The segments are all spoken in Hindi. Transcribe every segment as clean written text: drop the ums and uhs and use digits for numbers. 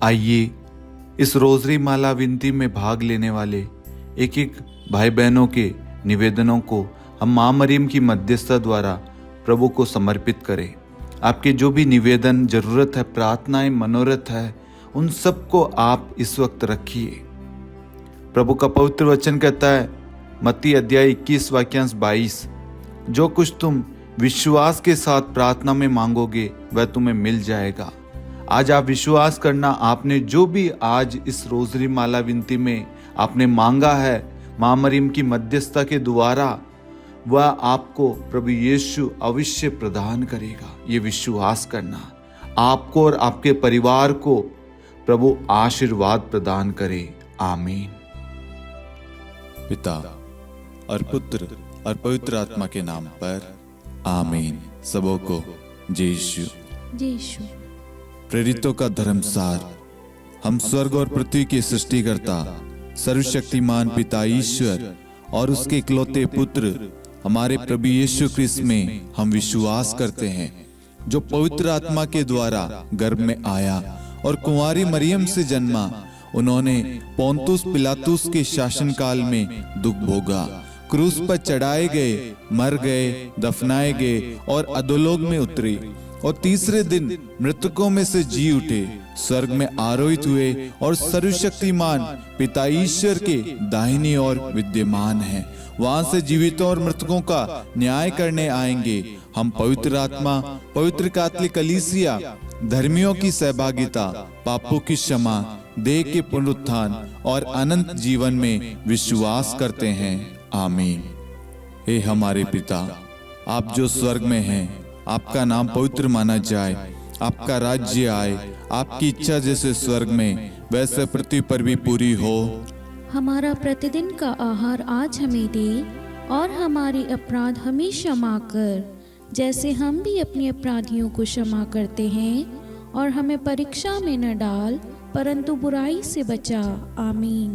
आइए इस रोजरी माला विनती में भाग लेने वाले एक एक भाई बहनों के निवेदनों को हम माँ मरियम की मध्यस्थता द्वारा प्रभु को समर्पित करें। आपके जो भी निवेदन, जरूरत है, प्रार्थनाएं, मनोरथ है, उन सबको आप इस वक्त रखिए। प्रभु का पवित्र वचन कहता है, मत्ती अध्याय 21 वाक्यांश 22, जो कुछ तुम विश्वास के साथ प्रार्थना में मांगोगे वह तुम्हें मिल जाएगा। आज आप विश्वास करना, आपने जो भी आज इस रोजरी माला विनती में आपने मांगा है माँ मरियम की मध्यस्थता के द्वारा, वह आपको प्रभु यीशु अवश्य प्रदान करेगा। ये विश्वास करना, आपको और आपके परिवार को प्रभु आशीर्वाद प्रदान करे। आमीन। पिता और पुत्र और पवित्र आत्मा के नाम पर आमीन। सबों को जय यीशु। प्रेरितों का धर्मसार। हम स्वर्ग और पृथ्वी के सृष्टिकर्ता सर्वशक्तिमान पिता ईश्वर और उसके इकलौते पुत्र हमारे प्रभु यीशु क्रिस्त में हम विश्वास करते हैं, जो पवित्र आत्मा के द्वारा गर्भ में आया और कुंवारी मरियम से जन्मा। उन्होंने पोंतुस पिलातुस के शासनकाल में दुख भोगा, क्रूस पर चढ़ाए गए, मर गए, दफनाए गए और अधोलोक में उतरे और तीसरे दिन मृतकों में से जी उठे, स्वर्ग में आरोहित हुए और सर्वशक्तिमान पिता ईश्वर के दाहिनी ओर विद्यमान हैं। वहां से जीवितों और मृतकों का न्याय करने आएंगे। हम पवित्र आत्मा, पवित्र कैथोलिक कलीसिया, धर्मियों की सहभागिता, पापों की क्षमा, देह के पुनरुत्थान और अनंत जीवन में विश्वास करते हैं। आमीन। हे हमारे पिता, आप जो स्वर्ग में हैं, आपका नाम पवित्र माना जाए, आपका राज्य आए, आपकी इच्छा जैसे स्वर्ग में वैसे पृथ्वी पर भी पूरी हो। हमारा प्रतिदिन का आहार आज हमें दे और हमारे अपराध हमें क्षमा कर, जैसे हम भी अपने अपराधियों को क्षमा करते हैं, और हमें परीक्षा में न डाल परंतु बुराई से बचा। आमीन।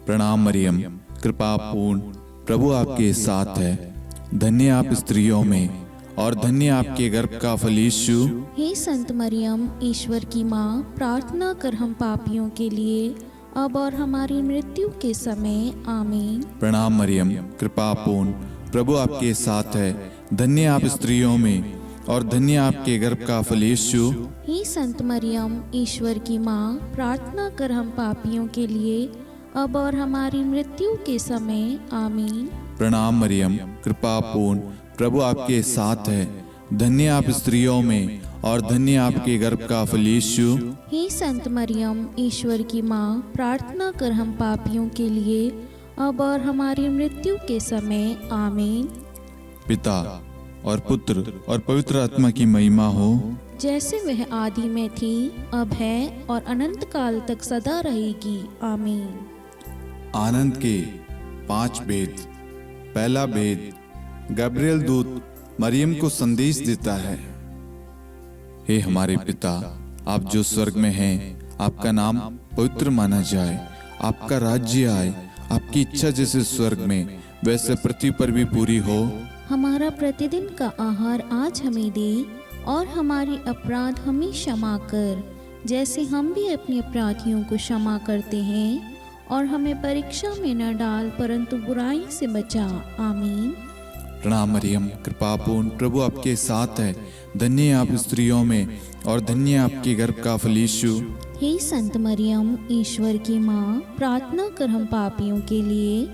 प्रणाम मरियम, कृपा पूर्ण, प्रभु आपके साथ है। धन्य आप स्त्रियों में और धन्य आपके गर्भ का फल यीशु। हे संत मरियम, ईश्वर की माँ, प्रार्थना कर हम पापियों के लिए अब और हमारी मृत्यु के समय। आमीन। प्रणाम मरियम, कृपा पूर्ण, प्रभु आपके साथ है। धन्य आप स्त्रियों में और धन्य आपके गर्भ का फल यीशु। हे संत मरियम, ईश्वर की माँ, प्रार्थना कर हम पापियों के लिए अब और हमारी मृत्यु के समय। आमीन। प्रणाम मरियम, कृपा पूर्ण, प्रभु आपके साथ है। धन्य आप स्त्रियों में और धन्य आपके गर्भ का फल यीशु। हे संत मरियम, ईश्वर की माँ, प्रार्थना कर हम पापियों के लिए अब और हमारी मृत्यु के समय। आमीन। पिता और पुत्र और पवित्र आत्मा की महिमा हो, जैसे वह आदि में थी, अब है और अनंत काल तक सदा रहेगी। आमीन। आनंद के 5 भेद। पहला भेद, गब्रिएल दूत मरियम को संदेश देता है। हे हमारे पिता, आप जो स्वर्ग में हैं, आपका नाम पवित्र माना जाए, आपका राज्य आए, आपकी इच्छा जैसे स्वर्ग में वैसे पृथ्वी पर भी पूरी हो। हमारा प्रतिदिन का आहार आज हमें दे और हमारे अपराध हमें क्षमा कर, जैसे हम भी अपने अपराधियों को क्षमा करते हैं, और हमें परीक्षा में न डाल परंतु बुराई से बचा। आमीन। प्रणाम मरियम, कृपा पूर्ण, प्रभु आपके साथ है। धन्य आप स्त्रियों में और धन्य आपके गर्भ का फल यीशु। हे संत मरियम, ईश्वर की माँ, प्रार्थना कर हम पापियों के लिए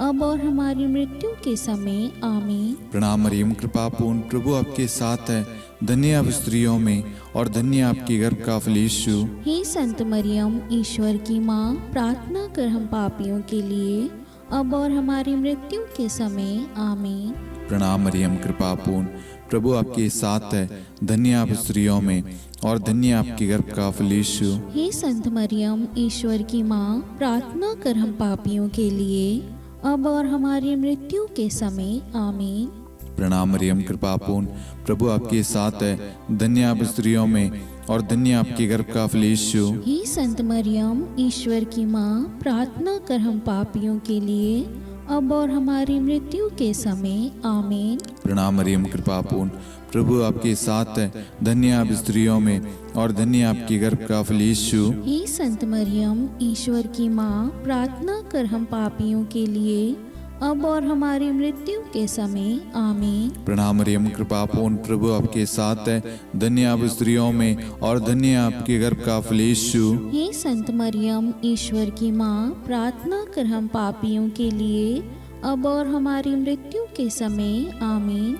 अब और हमारी मृत्यु के समय। आमीन। प्रणाम मरियम, कृपा पूर्ण, प्रभु आपके साथ है। धन्य आप स्त्रियों में और धन्य आपके गर्भ का फल यीशु। हे संत मरियम, ईश्वर की माँ, प्रार्थना कर हम पापियों के लिए अब और हमारी मृत्यु के समय। आमीन। प्रणाम मरियम, कृपा पूर्ण, प्रभु आपके साथ है। धन्य आप स्त्रियों में और धन्य आपके गर्भ का फल यीशु। हे संत मरियम, ईश्वर की माँ, प्रार्थना कर हम पापियों के लिए अब और हमारी मृत्यु के समय। आमीन। प्रणाम मरियम, कृपा पूर्ण, प्रभु आपके साथ है। धन्य आप स्त्रियों में और धन्य आपके गर्भ का फल यीशु। हे संत मरियम, ईश्वर की माँ, प्रार्थना कर हम पापियों के लिए अब और हमारी मृत्यु के समय आमीन। प्रणाम मरियम, कृपा पूर्ण, प्रभु आपके साथ है, धन्य आप स्त्रियों में और धन्य आपके गर्भ का फल यीशु। हे संत मरियम, ईश्वर की माँ, प्रार्थना कर हम पापियों के लिए, अब और हमारी मृत्यु के समय आमीन। प्रणाम मरियम, कृपा पूर्ण, प्रभु आपके साथ है, धन्य आप स्त्रियों में और धन्य आपके गर्भ का फल यीशु। हे संत मरियम, ईश्वर की माँ, प्रार्थना कर हम पापियों के लिए, अब और हमारी मृत्यु के समय आमीन।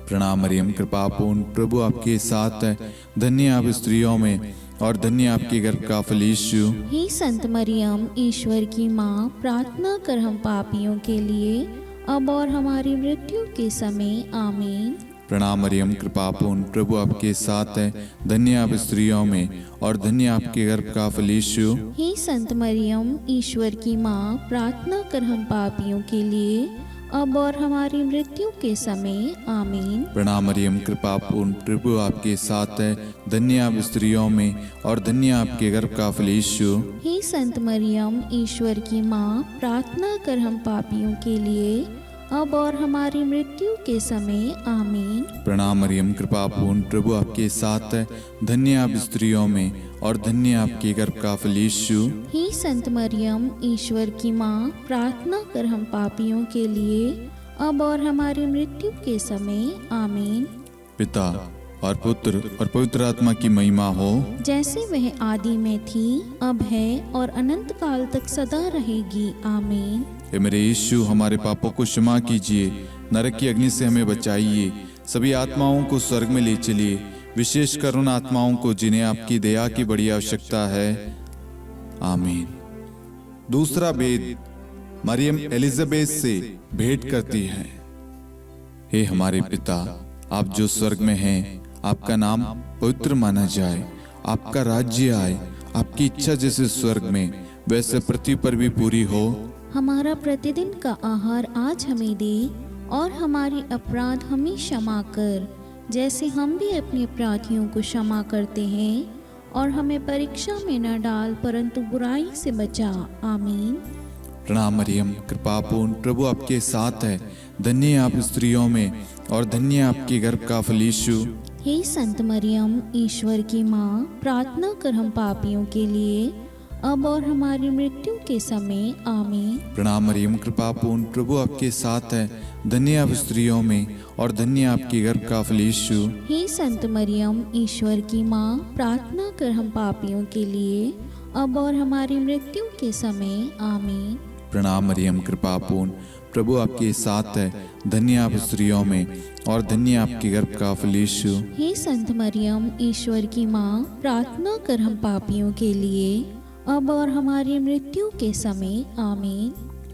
प्रणाम मरियम, कृपा पूर्ण, प्रभु आपके साथ है, धन्य आप स्त्रियों में और धन्य आपके गर्भ का फल यीशु। हे संत मरियम, ईश्वर की माँ, प्रार्थना कर हम पापियों के लिए, अब और हमारी मृत्यु के समय आमीन। प्रणाम मरियम, कृपा पूर्ण, प्रभु आपके साथ है, धन्य आप स्त्रियों में और धन्य आपके गर्भ का फल यीशु। हे संत मरियम, ईश्वर की माँ, प्रार्थना कर हम पापियों के लिए, अब और हमारी मृत्यु के समय आमीन। प्रणाम मरियम, कृपा पूर्ण, प्रभु आपके साथ है, धन्य आप स्त्रियों में और धन्य आपके गर्भ का फल यीशु। हे संत मरियम, ईश्वर की माँ, प्रार्थना कर हम पापियों के लिए, अब और हमारी मृत्यु के समय आमीन। प्रणाम मरियम, कृपा पूर्ण, प्रभु आपके साथ है, धन्य आप स्त्रियों में और धन्य आपके गर्भ का फल यीशु। हे संत मरियम, ईश्वर की माँ, प्रार्थना कर हम पापियों के लिए, अब और हमारी मृत्यु के समय आमीन। पिता और पुत्र और पवित्र आत्मा की महिमा हो, जैसे वह आदि में थी, अब है और अनंत काल तक सदा रहेगी आमीन। हे मेरे यीशु, हमारे पापों को क्षमा कीजिए, नरक की अग्नि से हमें बचाइए, सभी आत्माओं को स्वर्ग में ले चलिए, विशेषकर उन आत्माओं को जिन्हें आपकी दया की बड़ी आवश्यकता है। आमीन। दूसरा भेद, मरियम एलिजाबेथ से भेंट करती है। हे हमारे पिता, आप जो स्वर्ग में हैं, आपका नाम पवित्र माना जाए, आपका राज्य आए, आपकी इच्छा जैसे स्वर्ग में वैसे पृथ्वी पर भी पूरी हो। हमारा प्रतिदिन का आहार आज हमें दे, और हमारी अपराध हमें क्षमा कर, जैसे हम भी अपने अपराधियों को क्षमा करते हैं, और हमें परीक्षा में न डाल, परंतु बुराई से बचा। आमीन। प्रणाम मरियम, कृपा पूर्ण, प्रभु आपके साथ है, धन्य आप स्त्रियों में और धन्य आपके गर्भ का फल यीशु। हे संत मरियम, ईश्वर की माँ, प्रार्थना कर हम पापियों के लिए, अब और हमारी मृत्यु के समय आमीन। प्रणाम मरियम, कृपा पूर्ण, प्रभु आपके साथ है, धन्य आप स्त्रियों में और धन्य आपके गर्भ का फल यीशु। हे संत मरियम, ईश्वर की माँ, प्रार्थना कर हम पापियों के लिए, अब और हमारी मृत्यु के समय आमीन। प्रणाम मरियम, कृपा पूर्ण, प्रभु आपके साथ है, धन्य आप स्त्रियों में और धन्य आपके गर्भ का फल यीशु। हे संत मरियम, ईश्वर की माँ, प्रार्थना कर हम पापियों के लिए, अब और हमारी मृत्यु के समय आमीन।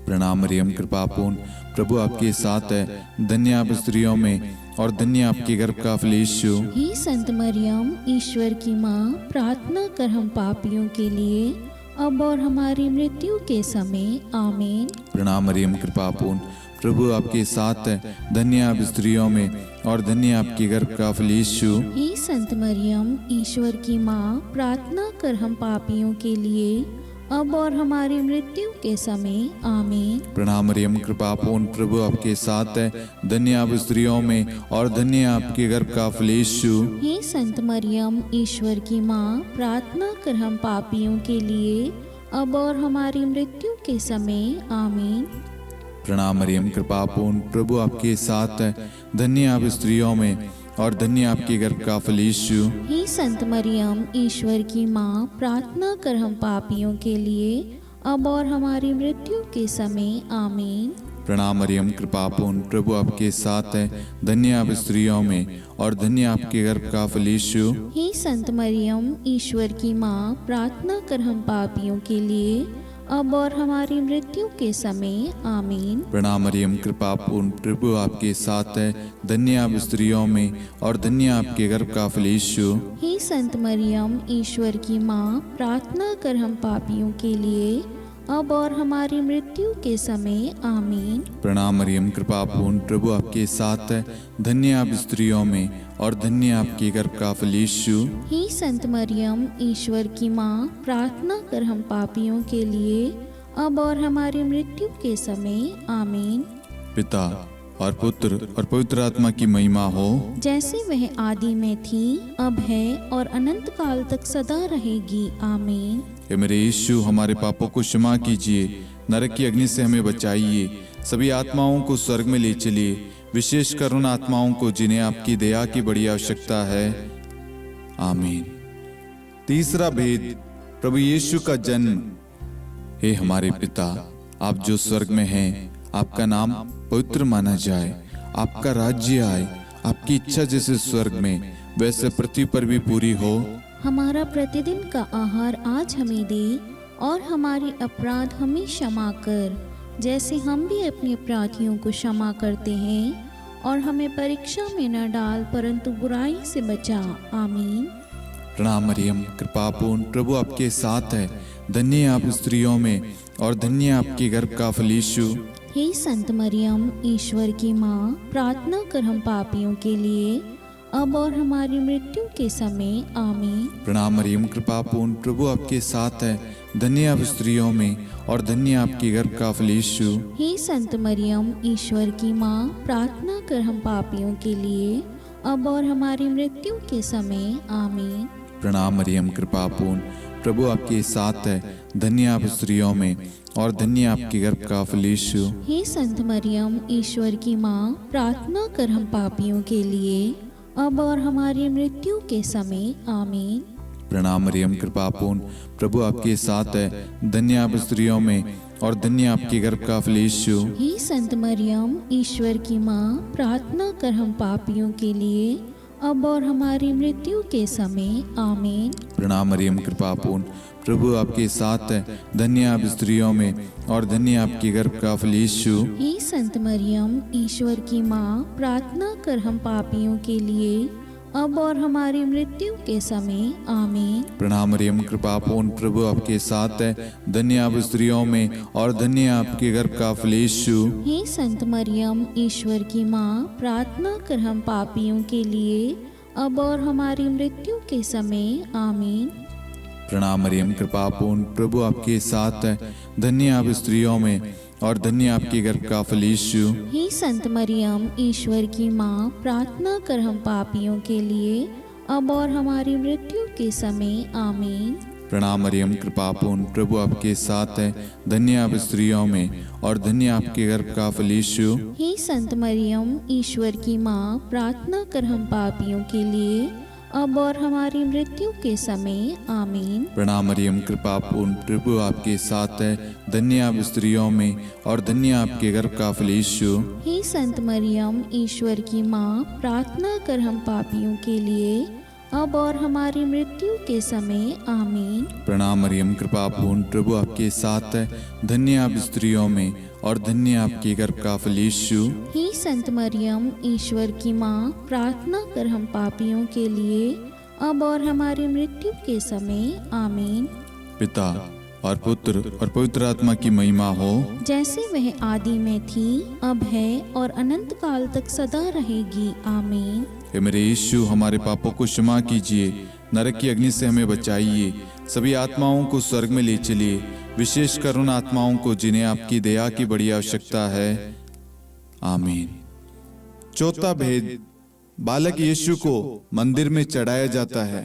प्रणाम मरियम, कृपा पूर्ण, प्रभु आपके साथ है, धन्य आप स्त्रियों में और धन्य आपके गर्भ का फल यीशु। हे संत मरियम, ईश्वर की माँ, प्रार्थना कर हम पापियों के लिए, अब और हमारी मृत्यु के समय आमीन। प्रणाम मरियम, कृपा पूर्ण, प्रभु आपके साथ है, धन्य आप स्त्रियों में और धन्य आपके गर्भ का फल यीशु। हे संत मरियम, ईश्वर की माँ, प्रार्थना कर हम पापियों के लिए, अब और हमारी मृत्यु के समय आमीन। प्रणाम मरियम, कृपा पूर्ण, प्रभु आपके साथ है, धन्य आप स्त्रियों में और धन्य आपके गर्भ का फल यीशु। हे संत मरियम, ईश्वर की माँ, प्रार्थना कर हम पापियों के लिए, अब और हमारी मृत्यु के समय आमीन। प्रणाम मरियम, कृपा पूर्ण, प्रभु आपके साथ है, धन्य आप स्त्रियों में और धन्य आपके गर्भ का फल यीशु। हे संत मरियम, ईश्वर की माँ, प्रार्थना कर हम पापियों के लिए, अब और हमारी मृत्यु के समय आमीन। प्रणाम मरियम, कृपा पूर्ण, प्रभु आपके साथ है, धन्य आप स्त्रियों में और धन्य आपके गर्भ का फल यीशु। हे संत मरियम, ईश्वर की माँ, प्रार्थना कर हम पापियों के लिए, अब और हमारी मृत्यु के समय आमीन। प्रणाम मरियम, कृपा पूर्ण, प्रभु आपके साथ है, धन्य आप स्त्रियों में और धन्य आपके गर्भ का फल यीशु। हे संत मरियम, ईश्वर की माँ, प्रार्थना कर हम पापियों के लिए, अब और हमारी मृत्यु के समय आमीन। प्रणाम मरियम, कृपा पूर्ण, प्रभु आपके साथ है, धन्य आप स्त्रियों में और धन्य आपके गर्भ का फल यीशु। हे संत मरियम, ईश्वर की माँ, प्रार्थना कर हम पापियों के लिए, अब और हमारी मृत्यु के समय आमीन। पिता और पुत्र और पवित्र आत्मा की महिमा हो, जैसे वह आदि में थी, अब है और अनंत काल तक सदा रहेगी आमीन। हे मेरे यीशु, हमारे पापों को क्षमा कीजिए, नरक की अग्नि से हमें बचाइए, सभी आत्माओं को स्वर्ग में ले चलिए, विशेषकर उन आत्माओं को जिन्हें आपकी दया की बड़ी आवश्यकता है। आमीन। तीसरा भेद, प्रभु यीशु का जन्म। हे हमारे पिता, आप जो स्वर्ग में हैं, आपका नाम पवित्र माना जाए, आपका राज्य आए, आपकी इच्छा जैसे स्वर्ग में वैसे पृथ्वी पर भी पूरी हो। हमारा प्रतिदिन का आहार आज हमें दे, और हमारी अपराध हमें क्षमा कर, जैसे हम भी अपने अपराधियों को क्षमा करते हैं, और हमें परीक्षा में न डाल परंतु बुराई से बचा। आमीन। प्रणाम मरियम, कृपापूर्ण, प्रभु आपके साथ है, धन्य आप स्त्रियों में और धन्य आपके गर्भ का फल यीशु। हे संत मरियम, ईश्वर की माँ, प्रार्थना कर हम पापियों के लिए, अब और हमारी मृत्यु के समय आमीन। प्रणाम मरियम, कृपापूर्ण, प्रभु आपके साथ है, धन्य आप स्त्रियों में और धन्य आपके गर्भ का फल यीशु। हे संत मरियम, ईश्वर की माँ, प्रार्थना कर हम पापियों के लिए, अब और हमारी मृत्यु के समय आमीन। प्रणाम मरियम, कृपापूर्ण, प्रभु आपके साथ है, धन्य आप स्त्रियों में और धन्य आपके गर्भ का फल यीशु। हे संत मरियम, ईश्वर की माँ, प्रार्थना कर हम पापियों के लिए, अब और हमारी मृत्यु के समय आमीन। प्रणाम मरियम, कृपापूर्ण, प्रभु आपके साथ है, धन्य आप स्त्रियों में और धन्य आपके गर्भ का फल यीशु। हे संत मरियम, ईश्वर की माँ, प्रार्थना कर हम पापियों के लिए, अब और हमारी मृत्यु के समय आमीन। प्रणाम मरियम, कृपापूर्ण, प्रभु आपके साथ है, धन्य आप स्त्रियों में और धन्य आपके गर्भ का फल यीशु। हे संत मरियम, ईश्वर की माँ, प्रार्थना कर हम पापियों के लिए, अब और हमारी मृत्यु के समय आमीन। प्रणाम मरियम, कृपापूर्ण, प्रभु आपके साथ है, धन्य आप स्त्रियों में और धन्य आपके गर्भ का फल यीशु। हे संत मरियम, ईश्वर की माँ, प्रार्थना कर हम पापियों के लिए, अब और हमारी मृत्यु के समय आमीन। प्रणाम मरियम, कृपापूर्ण, प्रभु आपके साथ है, धन्य आप स्त्रियों में और धन्य आपके गर्भ का फल यीशु। हे संत मरियम, ईश्वर की माँ, प्रार्थना कर हम पापियों के लिए, अब और हमारी मृत्यु के समय आमीन। प्रणाम मरियम, कृपापूर्ण, प्रभु आपके साथ है, धन्य आप स्त्रियों में और धन्य आपके गर्भ का फल यीशु। हे संत मरियम, ईश्वर की माँ, प्रार्थना कर हम पापियों के लिए, अब और हमारी मृत्यु के समय आमीन। प्रणाम मरियम, कृपापूर्ण, प्रभु आपके साथ है, धन्य आप स्त्रियों में और धन्य आपके गर्भ का फल यीशु। हे संत मरियम, ईश्वर की माँ, प्रार्थना कर हम पापियों के लिए, अब और हमारी मृत्यु के समय आमीन। प्रणाम मरियम, कृपापूर्ण, प्रभु आपके साथ है, धन्य आप स्त्रियों में और धन्य आपके गर्भ का फल यीशु। हे संत मरियम, ईश्वर की माँ, प्रार्थना कर हम पापियों के लिए, अब और हमारी मृत्यु के समय आमीन। पिता और पुत्र और पवित्र आत्मा की महिमा हो, जैसे वह आदि में थी, अब है और अनंत काल तक सदा रहेगी आमीन। हे मेरे यीशु, हमारे पापों को क्षमा कीजिए, नरक की अग्नि से हमें बचाइए, सभी आत्माओं को स्वर्ग में ले चलिए, विशेषकर उन आत्माओं को जिन्हें आपकी दया की बड़ी आवश्यकता है। आमीन। चौथा भेद, बालक यीशु को मंदिर में चढ़ाया जाता है।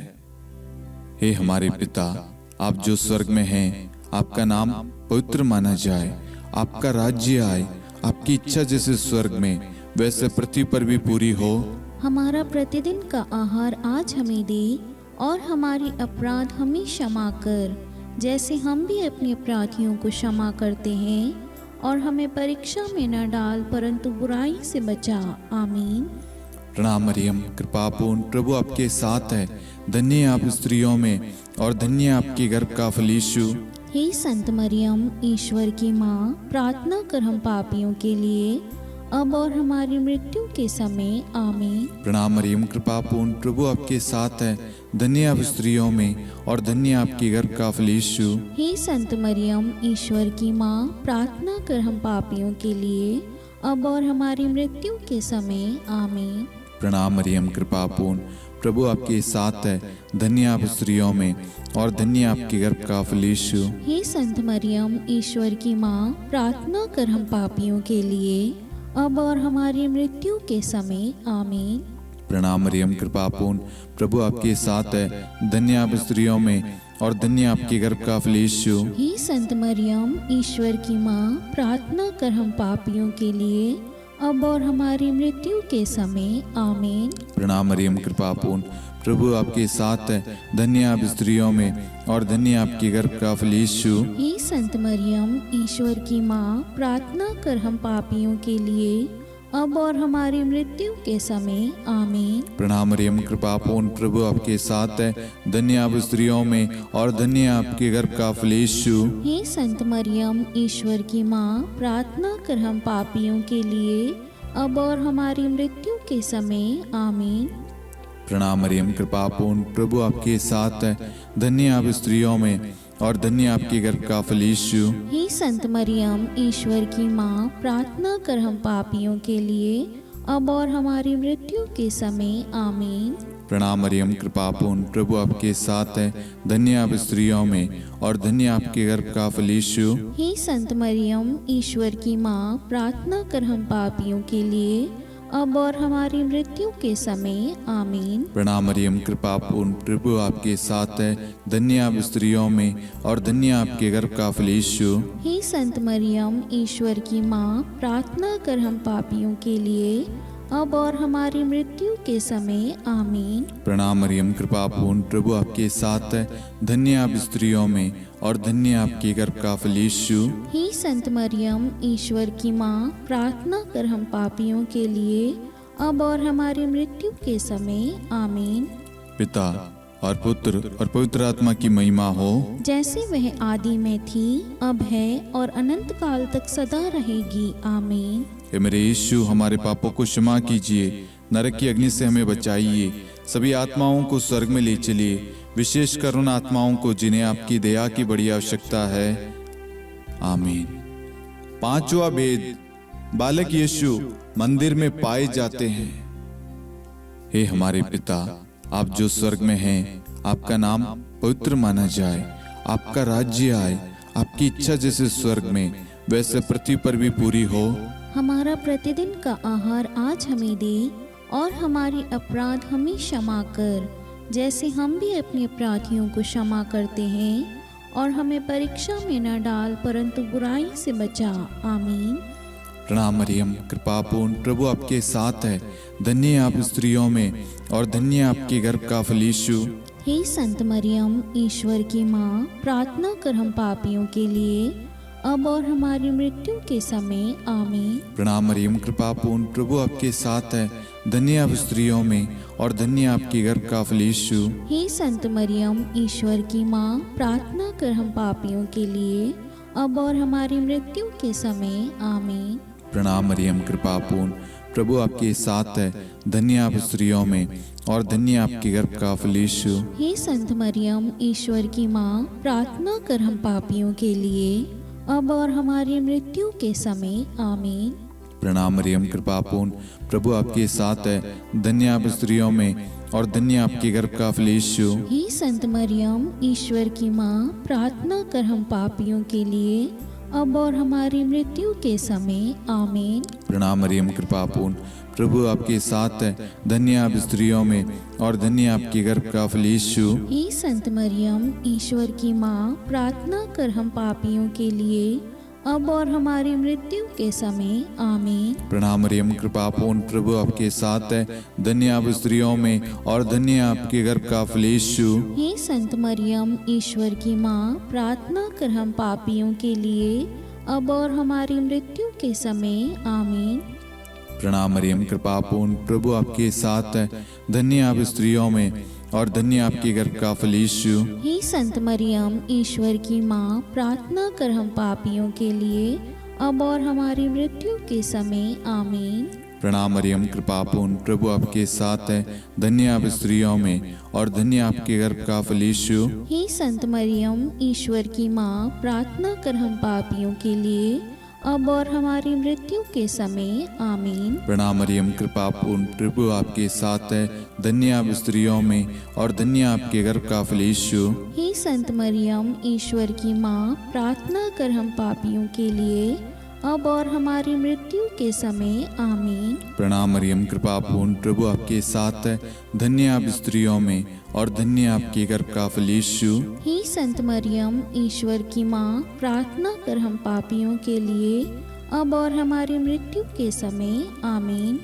हे हमारे पिता, आप जो स्वर्ग में हैं, आपका नाम पवित्र माना जाए, आपका राज्य आए, आपकी इच्छा जैसे स्वर्ग में वैसे पृथ्वी पर भी पूरी हो। हमारा प्रतिदिन का आहार आज हमें दे, और हमारी अपराध हमें क्षमा कर, जैसे हम भी अपने अपराधियों को क्षमा करते हैं, और हमें परीक्षा में न डाल परंतु बुराई से बचा। आमीन। प्रणाम मरियम, कृपापूर्ण, प्रभु आपके साथ है, धन्य आप स्त्रियों में और धन्य आपके गर्भ का फल यीशु। हे संत मरियम, ईश्वर की माँ, प्रार्थना कर हम पापियों के लिए, अब और हमारी मृत्यु के समय आमीन। प्रणाम मरियम, कृपापूर्ण, प्रभु आपके साथ है, धन्य आप स्त्रियों में और धन्य आपके गर्भ का फल यीशु। हे संत मरियम, ईश्वर की माँ, प्रार्थना कर हम पापियों के लिए, अब और हमारी मृत्यु के समय आमीन। प्रणाम मरियम कृपापूर्ण, प्रभु आपके साथ है, धन्य आप स्त्रियों में और धन्य आपके गर्भ का फल यीशु। हे संत मरियम, ईश्वर की माँ, प्रार्थना कर हम पापियों के लिए, अब और हमारी मृत्यु के समय। आमीन। प्रणाम मरियम कृपापूर्ण, प्रभु आपके साथ है, धन्य आप स्त्रियों में और धन्य आपके गर्भ का फल यीशु। हे संत मरियम, ईश्वर की माँ, प्रार्थना कर हम पापियों के लिए, अब और हमारी मृत्यु के समय। आमीन। प्रणाम मरियम कृपापूर्ण, प्रभु आपके साथ है, धन्य आप स्त्रियों में और धन्य आपके गर्भ का फल यीशु। हे संत मरियम, ईश्वर की माँ, प्रार्थना कर हम पापियों के लिए, अब और हमारी मृत्यु के समय। आमीन। प्रणाम मरियम कृपापूर्ण, प्रभु आपके साथ है, धन्य आप स्त्रियों में और धन्य आपके गर्भ का फल यीशु। हे संत मरियम, ईश्वर की माँ, प्रार्थना कर हम पापियों के लिए, अब और हमारी मृत्यु के समय। आमीन। प्रणाम मरियम कृपापूर्ण, प्रभु आपके साथ है, धन्य आप स्त्रियों में और धन्य आपके गर्भ का फल यीशु। हे संत मरियम, ईश्वर की माँ, प्रार्थना कर हम पापियों के लिए, अब और हमारी मृत्यु के समय। आमीन। प्रणाम मरियम कृपापूर्ण, प्रभु आपके साथ है, धन्य आप स्त्रियों में और धन्य आपके गर्भ का फल यीशु। हे संत मरियम, ईश्वर की माँ, प्रार्थना कर हम पापियों के लिए, अब और हमारी मृत्यु के समय। आमीन। प्रणाम मरियम कृपापूर्ण, प्रभु आपके साथ है, धन्य आप स्त्रियों में और धन्य आपके गर्भ का फल यीशु। हे संत मरियम, ईश्वर की माँ, प्रार्थना कर हम पापियों के लिए, अब और हमारी मृत्यु के समय। आमीन। प्रणाम मरियम कृपापूर्ण, प्रभु आपके साथ है, धन्य आप स्त्रियों में और धन्य आपके गर्भ का फल यीशु। हे संत मरियम, ईश्वर की माँ, प्रार्थना कर हम पापियों के लिए, अब और हमारी मृत्यु के समय। आमीन। पिता और पुत्र और पवित्र आत्मा की महिमा हो, जैसे वह आदि में थी, अब है और अनंत काल तक सदा रहेगी। आमीन। हे मेरे यीशु, हमारे पापों को क्षमा कीजिए, नरक की अग्नि से हमें बचाइए, सभी आत्माओं को स्वर्ग में ले चलिए, विशेषकर उन आत्माओं को जिन्हें आपकी दया की बड़ी आवश्यकता है। आमीन। पांचवा भेद, बालक यीशु मंदिर में पाए जाते हैं। हे हमारे पिता, आप जो स्वर्ग में हैं, आपका नाम पवित्र माना जाए, आपका राज्य आए, आपकी इच्छा जैसे स्वर्ग में वैसे पृथ्वी पर भी पूरी हो। हमारा प्रतिदिन का आहार आज हमें दे, और हमारी अपराध हमें क्षमा कर, जैसे हम भी अपने अपराधियों को क्षमा करते हैं, और हमें परीक्षा में न डाल, परंतु बुराई से बचा। आमीन। प्रणाम मरियम कृपापूर्ण, प्रभु आपके साथ है, धन्य आप स्त्रियों में और धन्य आपके गर्भ का फल यीशु। हे संत मरियम, ईश्वर की माँ, प्रार्थना कर हम पापियों के लिए, अब और हमारी मृत्यु के समय। आमीन। प्रणाम मरियम कृपापूर्ण, प्रभु आपके साथ है, धन्य आप स्त्रियों में और धन्य आपके गर्भ का फल यीशु। हे संत मरियम, ईश्वर की माँ, प्रार्थना कर हम पापियों के लिए, अब और हमारी मृत्यु के समय। आमीन। प्रणाम मरियम कृपापूर्ण, प्रभु आपके साथ है, धन्य आप स्त्रियों में और धन्य आपके गर्भ का फल यीशु। हे संत मरियम, ईश्वर की माँ, प्रार्थना कर हम पापियों के लिए, अब और हमारी मृत्यु के समय। आमीन। प्रणाम मरियम कृपापूर्ण, प्रभु आपके साथ है, धन्य आप स्त्रियों में और धन्य आपके गर्भ का फल यीशु। हे संत मरियम, ईश्वर की माँ, प्रार्थना कर हम पापियों के लिए, अब और हमारी मृत्यु के समय। आमीन। प्रणाम मरियम कृपापूर्ण, प्रभु आपके साथ है, धन्य आप स्त्रियों में और धन्य आपके गर्भ का फल यीशु। हे संत मरियम, ईश्वर की माँ, प्रार्थना कर हम पापियों के लिए, अब और हमारी मृत्यु के समय। आमीन। प्रणाम मरियम कृपापूर्ण, प्रभु आपके साथ है, धन्य आप स्त्रियों में और धन्य आपके गर्भ का फल यीशु। हे संत मरियम, ईश्वर की माँ, प्रार्थना कर हम पापियों के लिए, अब और हमारी मृत्यु के समय। आमीन। प्रणाम मरियम कृपापूर्ण, प्रभु आपके साथ है, धन्य आप स्त्रियों में और धन्य आपके गर्भ का फल यीशु। हे संत मरियम, ईश्वर की माँ, प्रार्थना कर हम पापियों के लिए, अब और हमारी मृत्यु के समय। आमीन। प्रणाम मरियम कृपापूर्ण, प्रभु आपके साथ है, धन्य आप स्त्रियों में और धन्य आपके गर्भ का फल यीशु। हे संत मरियम, ईश्वर की माँ, प्रार्थना कर हम पापियों के लिए, अब और हमारी मृत्यु के समय आमीन। प्रणाम मरियम, कृपा पूर्ण, प्रभु आपके साथ है। धन्य आप स्त्रियों में और धन्य आपके गर्भ का फल यीशु। हे संत मरियम, ईश्वर की माँ, प्रार्थना कर हम पापियों के लिए, अब और हमारी मृत्यु के समय आमीन। प्रणाम मरियम, कृपा पूर्ण, प्रभु आपके साथ है। धन्य आप स्त्रियों में और धन्य आपके गर्भ का फल यीशु। हे संत मरियम, ईश्वर की माँ, प्रार्थना कर हम पापियों के लिए, अब और हमारी मृत्यु के समय आमीन।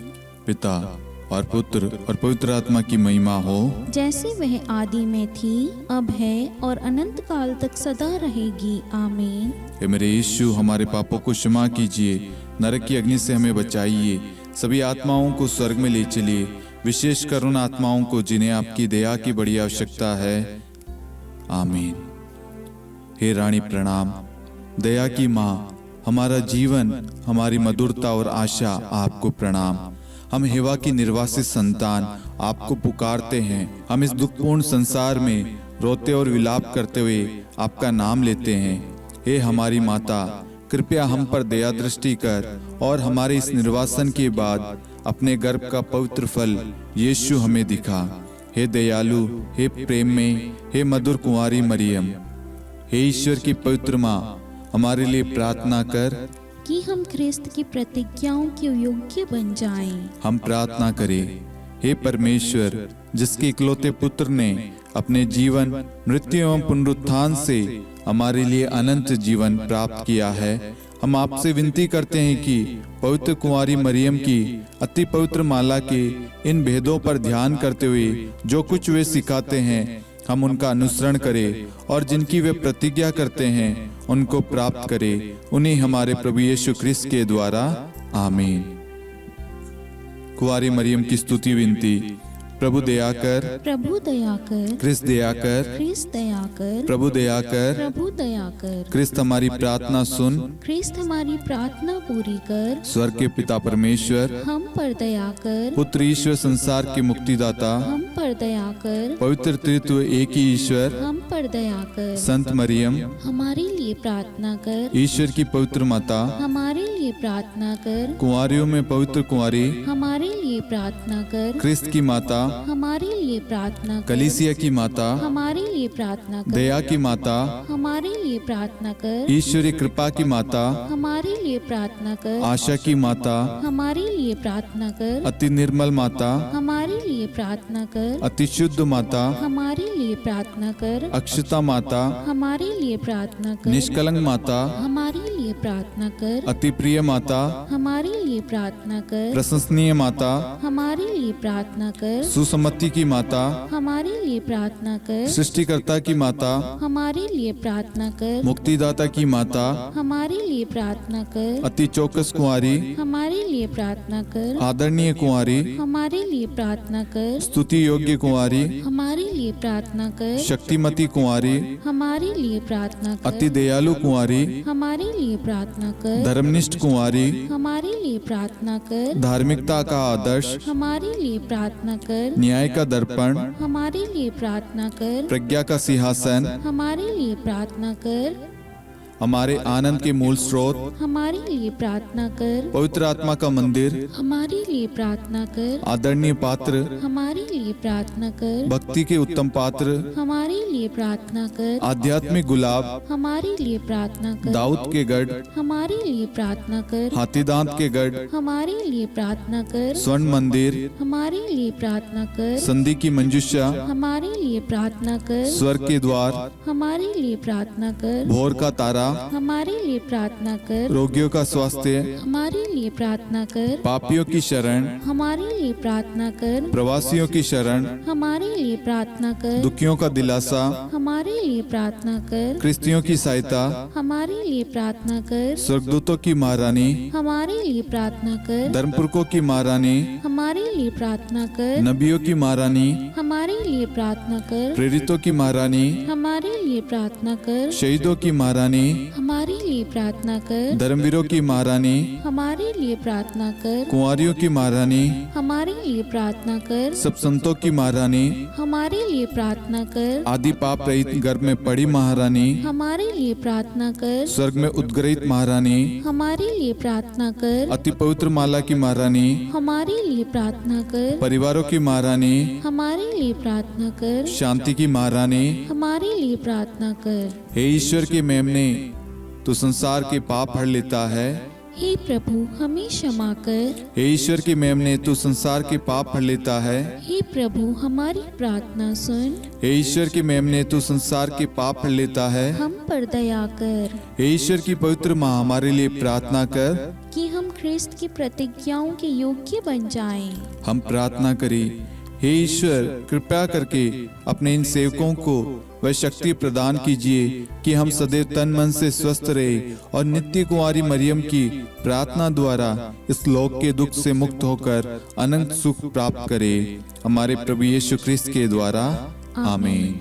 पिता और पुत्र और पवित्र आत्मा की महिमा हो, जैसे वह आदि में थी, अब है और अनंत काल तक सदा रहेगी आमीन। हे मेरे यीशु, हमारे पापों को क्षमा कीजिए, नरक की अग्नि से हमें बचाइए, सभी आत्माओं को स्वर्ग में ले चलिए, विशेषकर उन आत्माओं को जिन्हें आपकी दया की बड़ी आवश्यकता है। आमीन। हे रानी प्रणाम, दया की माँ, हमारा जीवन, हमारी मधुरता और आशा आपको प्रणाम। हम हेवा की निर्वासित संतान आपको पुकारते हैं। हम इस दुखपूर्ण संसार में रोते और विलाप करते हुए आपका नाम लेते हैं। हे हमारी माता, कृपया हम पर दया दृष्टि कर और हमारे इस निर्वासन के बाद अपने गर्भ का पवित्र फल यीशु हमें दिखा। हे दयालु, हे प्रेम में, हे मधुर कुंवारी मरियम, हे ईश्वर की पवित्र माँ, हमारे लिए प्रार्थना कर कि हम ख्रिस्त की प्रतिज्ञाओं के योग्य बन जाएं। हम प्रार्थना करें। हे परमेश्वर, जिसके इकलौते पुत्र ने अपने जीवन, मृत्यु एवं पुनरुत्थान से हमारे लिए अनंत जीवन प्राप्त किया है, हम आपसे विनती करते हैं कि पवित्र कुंवारी मरियम की अति पवित्र माला के इन भेदों पर ध्यान करते हुए जो कुछ वे सिखाते हैं, हम उनका अनुसरण करें और जिनकी वे प्रतिज्ञा करते हैं उनको प्राप्त करें। उन्हीं हमारे प्रभु यीशु ख्रिस्त के द्वारा आमीन। कुंवारी मरियम की स्तुति विनती। प्रभु दया कर, प्रभु दया कर, ख्रिस्त दया कर, ख्रिस्त दया कर, प्रभु दया कर, प्रभु दया कर, ख्रिस्त हमारी प्रार्थना सुन, ख्रिस्त हमारी प्रार्थना पूरी कर, स्वर्ग के पिता परमेश्वर, हम पर दया कर, पुत्र ईश्वर संसार के मुक्तिदाता, हम पर दया कर, पवित्र त्रित्व एक ही ईश्वर, हम पर दया कर, संत मरियम, हमारे लिए प्रार्थना कर, ईश्वर की पवित्र माता, हमारे लिए प्रार्थना कर, कुंवारियों में पवित्र कुंवारी, हमारे लिए प्रार्थना कर, ख्रिस्त की माता, हमारे लिए प्रार्थना कर, कलीसिया की माता, हमारे लिए प्रार्थना कर, दया की माता, हमारे लिए प्रार्थना कर, ईश्वरी कृपा की माता, हमारे लिए प्रार्थना कर, आशा की माता, हमारे लिए प्रार्थना कर, अति निर्मल माता, हमारे लिए प्रार्थना कर, अति शुद्ध माता, हमारे लिए प्रार्थना कर, अक्षता माता, हमारे लिए प्रार्थना कर, निष्कलंक माता, हमारे लिए प्रार्थना कर, अति प्रिय माता, हमारे लिए प्रार्थना कर, प्रशंसनीय माता, हमारे लिए प्रार्थना कर, सुसम्मति की माता, हमारे लिए प्रार्थना कर, सृष्टिकर्ता की माता, हमारे लिए प्रार्थना कर, मुक्तिदाता की माता, हमारे लिए प्रार्थना कर, अति चौकस कुंवारी, हमारे लिए प्रार्थना कर, आदरणीय कुंवारी, हमारे लिए प्रार्थना कर, स्तुति योग्य कुंवारी, हमारे लिए प्रार्थना कर, शक्तिमती कुंवारी, हमारे लिए प्रार्थना कर, अति दयालु कुंवारी, हमारे लिए प्रार्थना कर, धर्मनिष्ठ कुंवारी, हमारे लिए प्रार्थना कर, धार्मिकता का आदर्श, हमारे लिए प्रार्थना कर, न्याय का दर्पण, हमारे लिए प्रार्थना कर, प्रज्ञा का सिंहासन, हमारे लिए प्रार्थना कर, हमारे आनंद के मूल स्रोत, हमारे लिए प्रार्थना कर, पवित्र आत्मा का मंदिर, हमारे लिए प्रार्थना कर, आदरणीय पात्र, हमारे लिए प्रार्थना कर, भक्ति के उत्तम पात्र, हमारे लिए प्रार्थना कर, आध्यात्मिक गुलाब, हमारे लिए प्रार्थना कर, दाऊद के गढ़, हमारे लिए प्रार्थना कर, हाथीदांत के गढ़, हमारे लिए प्रार्थना कर, स्वर्ण मंदिर, हमारे लिए प्रार्थना कर, संधि की मंजुषा, हमारे लिए प्रार्थना कर, स्वर्ग के द्वार, हमारे लिए प्रार्थना कर, भोर का तारा, हमारे लिए प्रार्थना कर, रोगियों का स्वास्थ्य, हमारे लिए प्रार्थना कर, पापियों की शरण, हमारे लिए प्रार्थना कर, प्रवासियों की शरण, हमारे लिए प्रार्थना कर, दुखियों का दिलासा, हमारे लिए प्रार्थना कर, क्रिस्तियों की सहायता, हमारे लिए प्रार्थना कर, स्वर्गदूतों की महारानी, हमारे लिए प्रार्थना कर, धर्मपुरखों की महारानी, हमारे लिए प्रार्थना कर, नबियों की महारानी, हमारे लिए प्रार्थना कर, प्रेरितों की महारानी, हमारे लिए प्रार्थना कर, शहीदों की महारानी, हमारे लिए प्रार्थना कर। धर्मवीरों की महारानी, हमारे लिए प्रार्थना कर। कुंवारियों की महारानी, हमारे लिए प्रार्थना कर। सब संतों की महारानी, हमारे लिए प्रार्थना कर। आदि पाप रहित गर्भ में पड़ी महारानी, हमारे लिए प्रार्थना कर। स्वर्ग में उद्गृहित महारानी, हमारे लिए प्रार्थना कर। अति पवित्र माला की महारानी, हमारे लिए प्रार्थना कर। परिवारों की महारानी, हमारे लिए प्रार्थना कर। शांति की महारानी, हमारे लिए प्रार्थना कर। हे ईश्वर के मेमने, तू संसार के पाप हर लेता है। हे प्रभु हमें क्षमा कर। हे ईश्वर के मेमने, तू संसार के पाप हर लेता है। हे प्रभु हमारी प्रार्थना सुन। हे ईश्वर के मेमने, तू संसार के पाप हर लेता है। हम पर दया कर हे ईश्वर की पवित्र माँ, हमारे लिए प्रार्थना कर। कि हम ख्रिस्त की प्रतिज्ञाओं के योग्य बन जाएं। हम प्रार्थना करें, हे ईश्वर कृपया करके अपने इन सेवकों को वह शक्ति प्रदान कीजिए कि हम सदैव तन मन से स्वस्थ रहे और नित्य कुंवारी मरियम की प्रार्थना द्वारा इस लोक के दुख से मुक्त होकर अनंत सुख प्राप्त करें। हमारे प्रभु यीशु ख्रिस्त के द्वारा आमीन।